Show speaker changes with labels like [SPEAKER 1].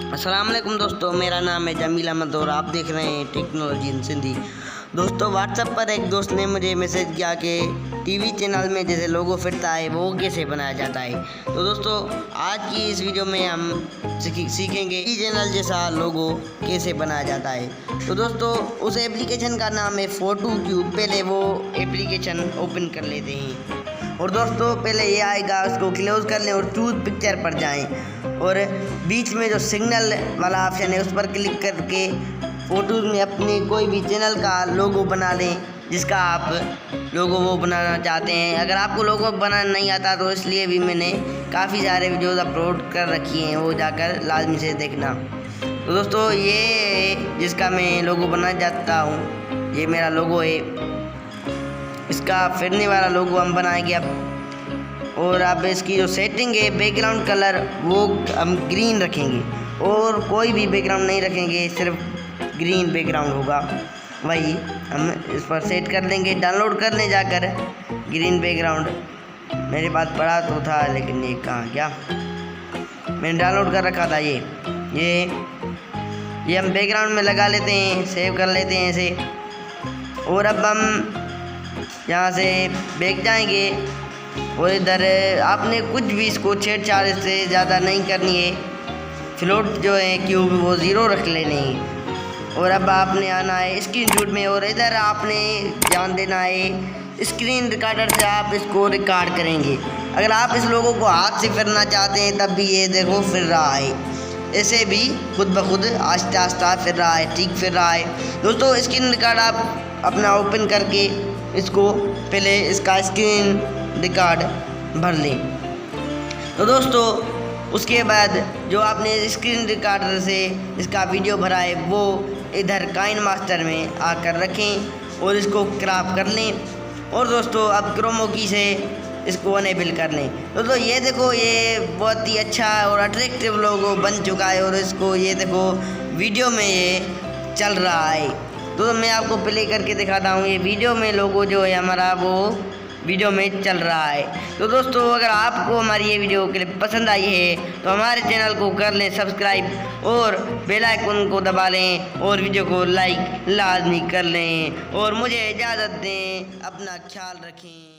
[SPEAKER 1] अस्सलाम वालेकुम दोस्तों, मेरा नाम है जमील अहमद और आप देख रहे हैं टेक्नोलॉजी इन सिंधी। दोस्तों, व्हाट्सएप पर एक दोस्त ने मुझे मैसेज किया कि टीवी चैनल में जैसे लोगो फिरता है वो कैसे बनाया जाता है। तो दोस्तों, आज की इस वीडियो में हम सीखेंगे टीवी चैनल जैसा लोगो कैसे बनाया जाता है। तो दोस्तों, उस एप्लीकेशन का नाम है फोटो क्यूब। पहले वो एप्लीकेशन ओपन कर लेते हैं और दोस्तों पहले ये आएगा, उसको क्लोज कर लें और चूज पिक्चर पर जाएं और बीच में जो सिग्नल वाला ऑप्शन है उस पर क्लिक करके फ़ोटोज़ में अपने कोई भी चैनल का लोगो बना लें जिसका आप लोगो वो बनाना चाहते हैं। अगर आपको लोगो बनाना नहीं आता तो इसलिए भी मैंने काफ़ी सारे वीडियोज़ अपलोड कर रखी हैं, वो जाकर लाजमी से देखना। तो दोस्तों, ये जिसका मैं लोगो बनाना चाहता हूँ, ये मेरा लोगो है। इसका फिरने वाला लोगो हम बनाएंगे अब। और अब इसकी जो सेटिंग है, बैकग्राउंड कलर वो हम ग्रीन रखेंगे और कोई भी बैकग्राउंड नहीं रखेंगे, सिर्फ ग्रीन बैकग्राउंड होगा। वही हम इस पर सेट कर लेंगे। डाउनलोड करने जाकर ग्रीन बैकग्राउंड मेरे पास पड़ा तो था, लेकिन ये कहाँ गया, मैंने डाउनलोड कर रखा था। ये हम बैकग्राउंड में लगा लेते हैं, सेव कर लेते हैं इसे। और अब हम यहाँ से बैक जाएंगे और इधर आपने कुछ भी इसको छेड़छाड़ से ज़्यादा नहीं करनी है। फ्लोट जो है क्यूब वो 0 रख लेने है। और अब आपने आना है स्क्रीनशॉट में और इधर आपने ध्यान देना है स्क्रीन रिकॉर्डर से आप इसको रिकॉर्ड करेंगे। अगर आप इस लोगों को हाथ से फिरना चाहते हैं तब भी ये देखो फिर रहा है, ऐसे भी खुद ब खुद आहिस्ता आहिस्ता फिर रहा है, ठीक फिर रहा है। दोस्तों, स्क्रीन रिकॉर्ड आप अपना ओपन करके इसको पहले इसका स्क्रीन रिकॉर्ड भर लें। तो दोस्तों, उसके बाद जो आपने स्क्रीन रिकॉर्डर से इसका वीडियो भरा है वो इधर काइन मास्टर में आकर रखें और इसको क्रॉप कर लें। और दोस्तों, अब क्रोमो की से इसको अनेबल कर लें। दोस्तों, ये देखो, ये बहुत ही अच्छा और अट्रैक्टिव लोगो बन चुका है और इसको ये देखो वीडियो में ये चल रहा है। तो मैं आपको प्ले करके दिखाता हूँ। ये वीडियो में लोगो जो है हमारा वो वीडियो में चल रहा है। तो दोस्तों, अगर आपको हमारी ये वीडियो क्लिप पसंद आई है तो हमारे चैनल को कर लें सब्सक्राइब और बेल आइकन को दबा लें और वीडियो को लाइक लाजमी कर लें और मुझे इजाज़त दें। अपना ख्याल रखें।